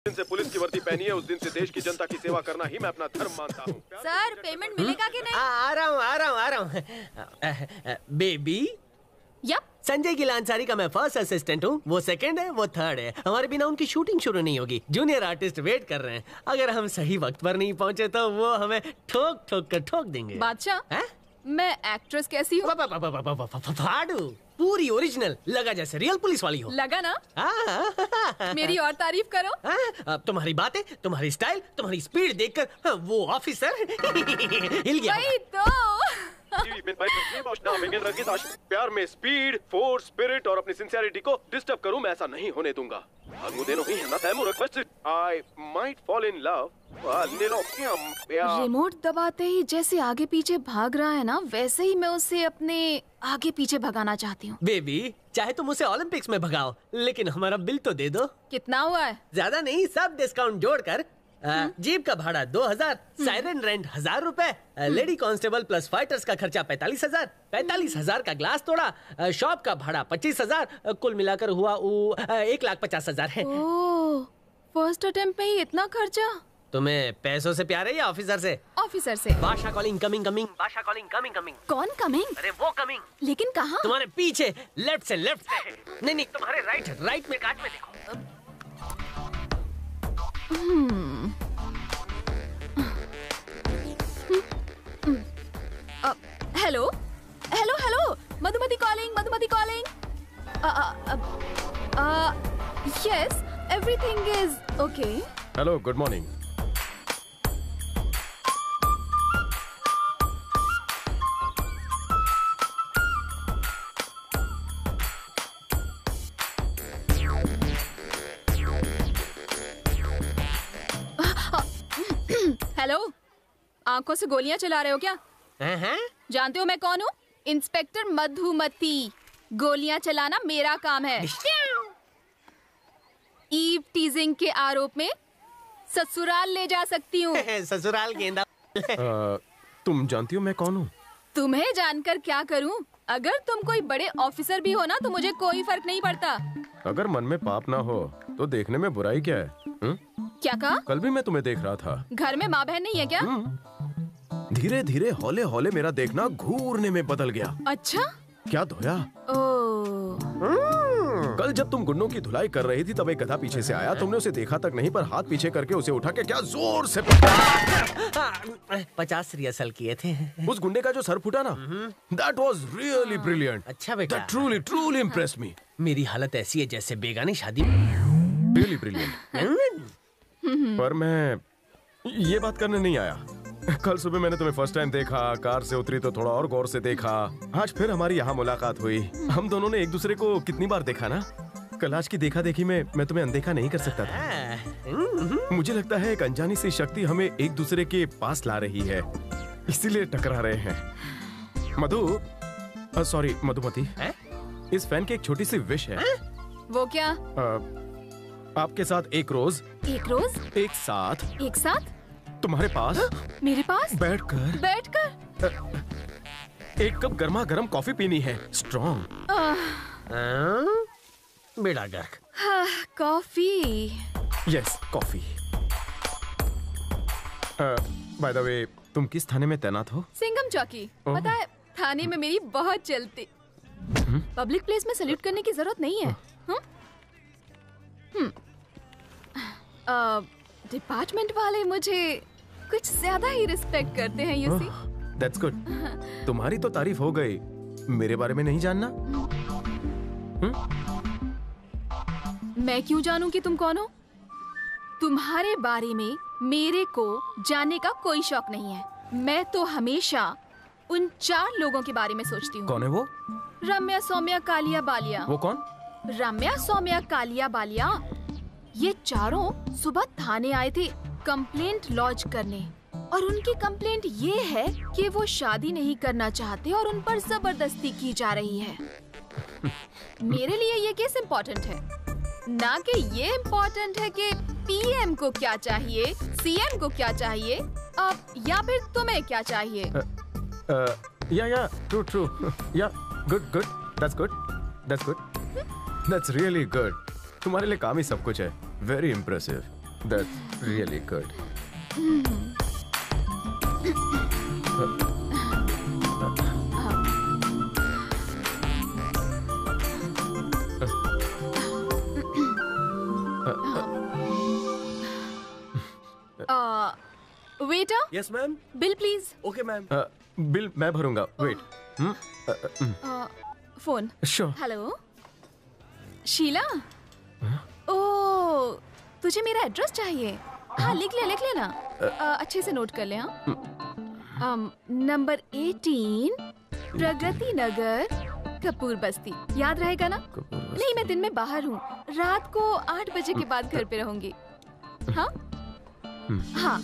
दिन से पुलिस की वर्दी पहनी है, उस दिन से देश की जनता की सेवा करना ही मैं अपना धर्म मानता हूँ। सर पेमेंट मिलेगा कि नहीं? आ रहा हूँ। Baby, yup. संजय गिलांसारी का मैं फर्स्ट असिस्टेंट हूँ, वो सेकंड है, वो थर्ड है। हमारे बिना उनकी शूटिंग शुरू नहीं होगी। जूनियर आर्टिस्ट वेट कर रहे हैं। अगर हम सही वक्त पर नहीं पहुँचे तो वो हमें ठोक ठोक कर ठोक देंगे। बादशाह, मैं एक्ट्रेस कैसी हूँ? फाड़ू, पूरी ओरिजिनल, लगा जैसे रियल पुलिस वाली हो। लगा ना? मेरी और तारीफ करो। तुम्हारी बातें, तुम्हारी स्टाइल, तुम्हारी स्पीड देखकर वो ऑफिसर हिल गया। वही तो। प्यार में स्पीड, फोर्स, स्पिरिट और अपनी सिंसियरिटी को डिस्टर्ब करूं, मैं ऐसा नहीं होने दूंगा। I might fall in love. Remote दबाते ही जैसे आगे पीछे भाग रहा है ना, वैसे ही मैं उसे अपने आगे पीछे भगाना चाहती हूँ। बेबी, चाहे तुम उसे ओलंपिक्स में भगाओ, लेकिन हमारा बिल तो दे दो। कितना हुआ है? ज्यादा नहीं, सब डिस्काउंट जोड़कर। जीप का भाड़ा 2000, साइरन रेंट 1000 रुपए, लेडी कांस्टेबल प्लस फाइटर्स का खर्चा 45,000, 45,000 का ग्लास तोड़ा, शॉप का भाड़ा 25,000, कुल मिलाकर हुआ 1,50,000 है। ओह, फर्स्ट अटेम्प्ट पे ही इतना खर्चा? तुम्हें पैसों से प्यार है या ऑफिसर से? ऑफिसर से। बादशाह कॉलिंग, कमिंग कमिंग, बादशाह कॉलिंग, कमिंग कमिंग। कौन कमिंग? अरे वो कमिंग। लेकिन कहाँ? तुम्हारे पीछे, लेफ्ट से। नहीं, तुम्हारे राइट में काट में देखो। Hello, Madhumati calling. Yes, everything is okay. Hello, good morning. Hello, आंखों से गोलियां चला रहे हो क्या? जानते हो मैं कौन हूँ? इंस्पेक्टर मधुमती। गोलियां चलाना मेरा काम है। ईव टीजिंग के आरोप में ससुराल ले जा सकती हूँ। ससुराल गेंदा। तुम जानती हो मैं कौन हूँ? तुम्हें जानकर क्या करूँ? अगर तुम कोई बड़े ऑफिसर भी हो ना, तो मुझे कोई फर्क नहीं पड़ता। अगर मन में पाप ना हो तो देखने में बुराई क्या है? क्या कहा? कल भी मैं तुम्हें देख रहा था। घर में माँ बहन नहीं है क्या? धीरे धीरे हौले हौले मेरा देखना घूरने में बदल गया। अच्छा? क्या धोया? कल जब तुम गुंडों की धुलाई कर रही थी तब एक गधा पीछे से आया। तुमने उसे देखा तक नहीं, पर हाथ पीछे करके उसे उठा के क्या जोर से 50 रिहर्सल किए थे। उस गुंडे का जो सर फूटा ना, that was really brilliant. अच्छा बेटा, That truly impressed me. मेरी हालत ऐसी है जैसे बेगानी शादी। Really brilliant. पर मैं ये बात करने नहीं आया। कल सुबह मैंने तुम्हें फर्स्ट टाइम देखा, कार से उतरी तो थोड़ा और गौर से देखा। आज फिर हमारी यहाँ मुलाकात हुई। हम दोनों ने एक दूसरे को कितनी बार देखा ना। कल आज की देखा देखी में मैं तुम्हें अनदेखा नहीं कर सकता था। मुझे लगता है एक अनजानी सी शक्ति हमें एक दूसरे के पास ला रही है, इसीलिए टकरा रहे हैं। सॉरी मधुमती, इस फैन की एक छोटी सी विश है। वो क्या? आपके साथ एक रोज एक साथ तुम्हारे पास, मेरे पास बैठकर एक कप गर्मा गर्म कॉफी पीनी है, स्ट्रॉन्ग। बेड़ा गर्क। Coffee. Yes, coffee. By the way, तुम किस थाने में तैनात हो? सिंघम चौकी। पता है, थाने में मेरी बहुत चलती। पब्लिक प्लेस में सैल्यूट करने की जरूरत नहीं है। डिपार्टमेंट वाले मुझे कुछ ज्यादा ही रिस्पेक्ट करते हैं, यू सी। That's good. तुम्हारी तो तारीफ हो गई, मेरे बारे में नहीं जानना? मैं क्यों जानूं कि तुम कौन हो? तुम्हारे बारे में मेरे को जानने का कोई शौक नहीं है। मैं तो हमेशा उन 4 लोगों के बारे में सोचती हूँ। कौन है वो? रम्या, सौम्या, कालिया, बालिया। वो कौन? रम्या, सौम्या, कालिया, बालिया, ये चारों सुबह थाने आए थे कंप्लेंट लॉन्च करने, और उनकी कंप्लेंट ये है कि वो शादी नहीं करना चाहते और उन पर जबरदस्ती की जा रही है। मेरे लिए ये केस इम्पोर्टेंट है, ना कि ये इम्पोर्टेंट है कि पीएम को क्या चाहिए, सीएम को क्या चाहिए, या फिर तुम्हें क्या चाहिए। या ट्रू या गुड, that's really good. तुम्हारे लिए काम ही सब कुछ है। Very impressive. That's really good. Waiter, yes ma'am. Bill please. Okay ma'am. Bill मैं भरूंगा। Wait. Phone. Sure. Hello Sheela. Oh, तुझे मेरा एड्रेस चाहिए? हाँ, लिख लेना। अच्छे से नोट कर ले। हाँ, नंबर 18 प्रगति नगर, कपूर बस्ती। याद रहेगा ना? नहीं, मैं दिन में बाहर हूँ, रात को 8 बजे के बाद घर पे रहूंगी। हाँ हाँ।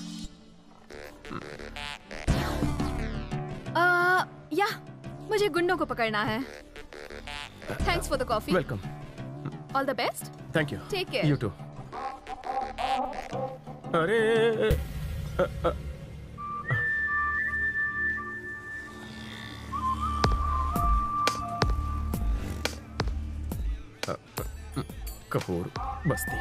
या मुझे गुंडों को पकड़ना है। Thanks for the coffee. Welcome. All the best. Thank you. Take care. You too. अरे कपूर बस्ती।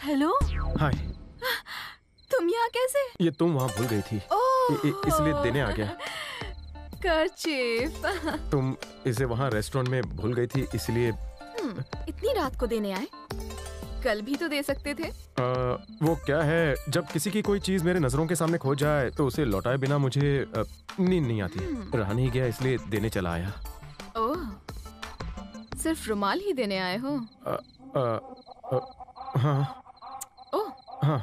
हेलो। हाय। तुम यहाँ कैसे? ये तुम वहाँ भूल गई थी, इसलिए देने आ गया। कर्चीफ। तुम इसे वहाँ रेस्टोरेंट में भूल गई थी, इसलिए इतनी रात को देने आए? कल भी तो दे सकते थे। वो क्या है, जब किसी की कोई चीज मेरे नजरों के सामने खो जाए तो उसे लौटाए बिना मुझे नींद नहीं आती। रहा नहीं गया, इसलिए देने चला आया। ओह, सिर्फ रुमाल ही देने आए हो? हाँ। ओह। हाँ।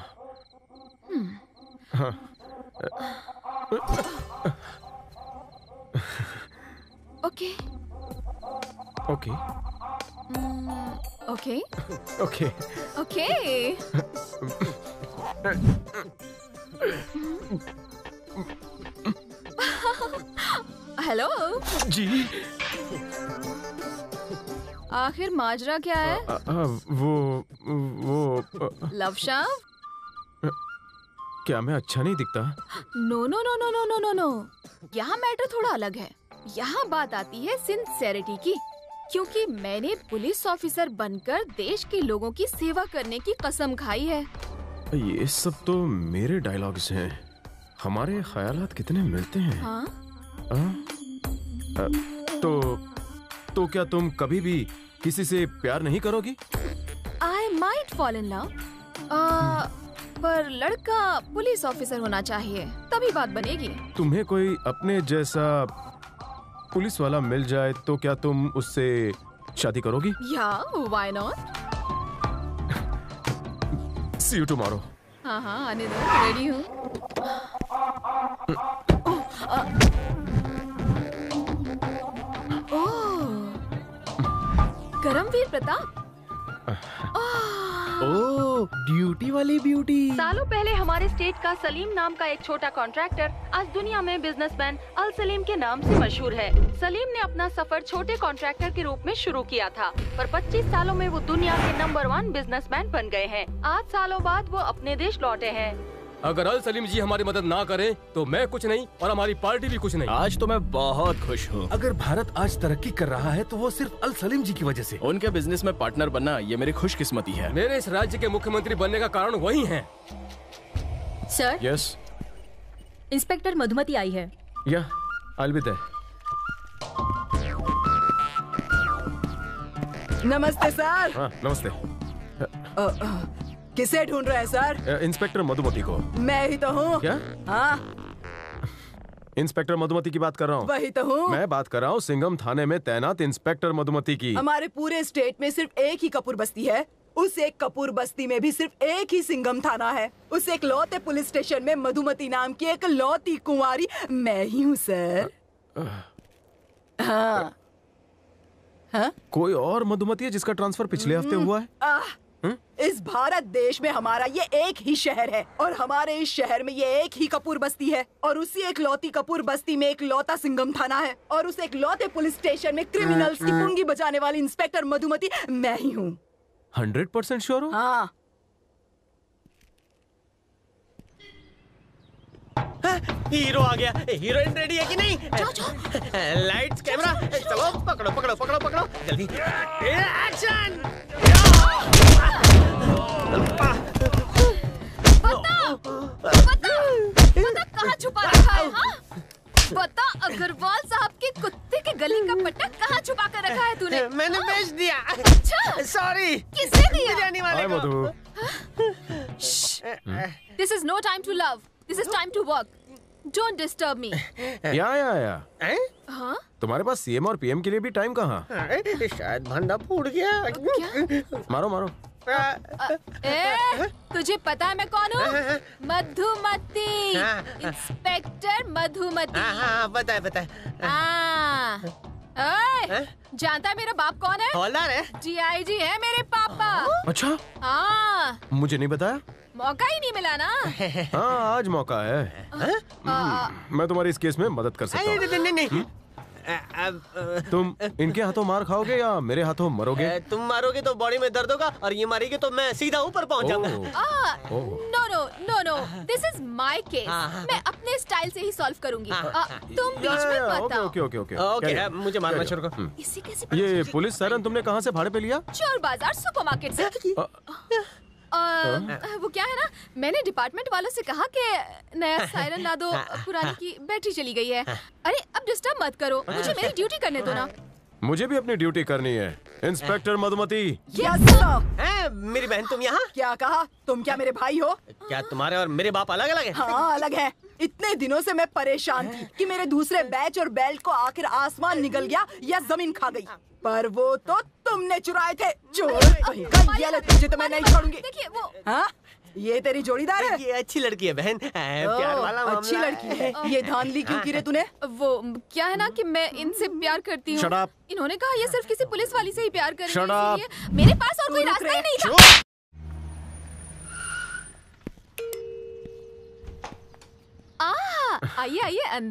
हाँ। Okay. Okay. Okay. Okay. Okay. Hello जी। आखिर माजरा क्या है? वो लव शाव? क्या मैं अच्छा नहीं दिखता? No no no no no no no no, यहाँ मैटर थोड़ा अलग है। यहाँ बात आती है सिंसेरिटी की, क्योंकि मैंने पुलिस ऑफिसर बनकर देश के लोगों की सेवा करने की कसम खाई है। ये सब तो मेरे डायलॉग्स हैं। हमारे ख्यालात कितने मिलते हैं। हाँ? तो क्या तुम कभी भी किसी से प्यार नहीं करोगी? I might fall in love, पर लड़का पुलिस ऑफिसर होना चाहिए, तभी बात बनेगी। तुम्हें कोई अपने जैसा पुलिस वाला मिल जाए तो क्या तुम उससे शादी करोगी? या, why not? See you tomorrow. हाँ हाँ, आने दो, रेडी हूँ। करमवीर प्रताप। ओह, ड्यूटी वाली ब्यूटी। सालों पहले हमारे स्टेट का सलीम नाम का एक छोटा कॉन्ट्रैक्टर आज दुनिया में बिजनेसमैन अल सलीम के नाम से मशहूर है। सलीम ने अपना सफर छोटे कॉन्ट्रैक्टर के रूप में शुरू किया था, पर 25 सालों में वो दुनिया के नंबर 1 बिजनेसमैन बन गए हैं। 8 सालों बाद वो अपने देश लौटे हैं। अगर अल सलीम जी हमारी मदद ना करें तो मैं कुछ नहीं और हमारी पार्टी भी कुछ नहीं। आज तो मैं बहुत खुश हूँ। अगर भारत आज तरक्की कर रहा है तो वो सिर्फ अल सलीम जी की वजह से। उनके बिजनेस में पार्टनर बनना ये मेरी खुशकिस्मती है। मेरे इस राज्य के मुख्यमंत्री बनने का कारण वही हैं। Sir, Yes. इंस्पेक्टर मधुमती आई है। Yeah, I'll be there. नमस्ते सर। हाँ, नमस्ते। किसे ढूंढ रहे हैं सर? इंस्पेक्टर मधुमती को। मैं ही तो हूँ। क्या? हाँ, इंस्पेक्टर मधुमती की बात कर रहा हूँ। वही तो हूँ। मैं बात कर रहा हूँ सिंघम थाने में तैनात इंस्पेक्टर मधुमती की। हमारे पूरे स्टेट में सिर्फ एक ही कपूर बस्ती है। उस एक कपूर बस्ती में भी सिर्फ एक ही सिंघम थाना है। उस एक लौते पुलिस स्टेशन में मधुमती नाम की एक लौती कुंवारी मैं ही हूँ सर। हाँ। हाँ? कोई और मधुमती है जिसका ट्रांसफर पिछले हफ्ते हुआ है? इस भारत देश में हमारा ये एक ही शहर है और हमारे इस शहर में ये एक ही कपूर बस्ती है और उसी एक लौती कपूर बस्ती में एक लौता सिंघम थाना है और उस एक लौते पुलिस स्टेशन में क्रिमिनल्स की पुंगी बजाने वाली इंस्पेक्टर मधुमती मैं ही हूँ। 100% श्योर हो? हाँ। हीरो आ गया। हीरोइन रेडी है कि नहीं? लाइट्स कैमरा चलो पकड़ो पकड़ो पकड़ो पकड़ो जल्दी एक्शन। बता कहाँ छुपा रखा है? हाँ? बता अग्रवाल साहब के कुत्ते के गले का पट्टा कहाँ छुपा कर रखा है तूने? मैंने बेच दिया। अच्छा सॉरी। किसने दिया? बिरयानी वाले हाय को। मधु। This is no time to love. This is time to work. Don't disturb me. या हैं? हाँ? तुम्हारे पास सीएम और पीएम के लिए भी टाइम कहाँ? शायद भंडा फूट गया। क्या? मारो मारो। तुझे पता है मैं कौन हूँ? मधुमती, इंस्पेक्टर मधुमती। हाँ बताए बताए। ओए, जानता है मेरा बाप कौन है? हौलदार है। DIG है मेरे पापा। अच्छा, हाँ, मुझे नहीं बताया। मौका ही नहीं मिला ना। हाँ आज मौका है। मैं तुम्हारी इस केस में मदद कर सकता हूँ। नहीं नहीं। तुम इनके हाथों मार खाओगे या मेरे हाथों मरोगे? तुम मारोगे तो बॉडी में दर्द होगा और ये मारेगी तो मैं सीधा ऊपर पहुंच जाऊंगा। No no no no, this is my case. मैं अपने स्टाइल से ही सॉल्व करूंगी। तुम बीच में मत आओ। ओके ओके ओके ओके मुझे मारना शुरू करो। इसी कैसे ये पुलिस सायरन तुमने कहाँ से भाड़े पे लिया? चोर बाजार सुपरमार्केट से। वो क्या है ना, मैंने डिपार्टमेंट वालों से कहा कि नया सायरन ला दो, पुरानी की बैटरी चली गई है। अरे अब डिस्टर्ब मत करो, मुझे मेरी ड्यूटी करने दो ना। मुझे भी अपनी ड्यूटी करनी है। इंस्पेक्टर मधुमती। Yes sir. मेरी बहन तुम यहाँ? क्या कहा? तुम क्या मेरे भाई हो? क्या तुम्हारे और मेरे बाप अलग अलग है? हाँ अलग है। इतने दिनों से मैं परेशान थी कि मेरे दूसरे बैच और बेल्ट को आखिर आसमान निगल गया या जमीन खा गई, पर वो तो तुमने चुराए थे। चोर कहीं का, ये ले, तुझे तो मैं नहीं छोड़ूंगी। देखिए वो हाँ ये तेरी जोड़ीदार है? ये अच्छी लड़की है बहन। प्यार वाला मामला अच्छी लड़की है। ये धांधली क्यों की रे तूने? वो क्या है ना कि मैं इनसे प्यार करती हूँ। Shut up. इन्होंने कहा ये सिर्फ किसी पुलिस वाली से ही प्यार करेंगे, Shut up. इसलिए मेरे पास और कोई रुक रास्ता ही रे। नहीं था। आइए आइए अंदर।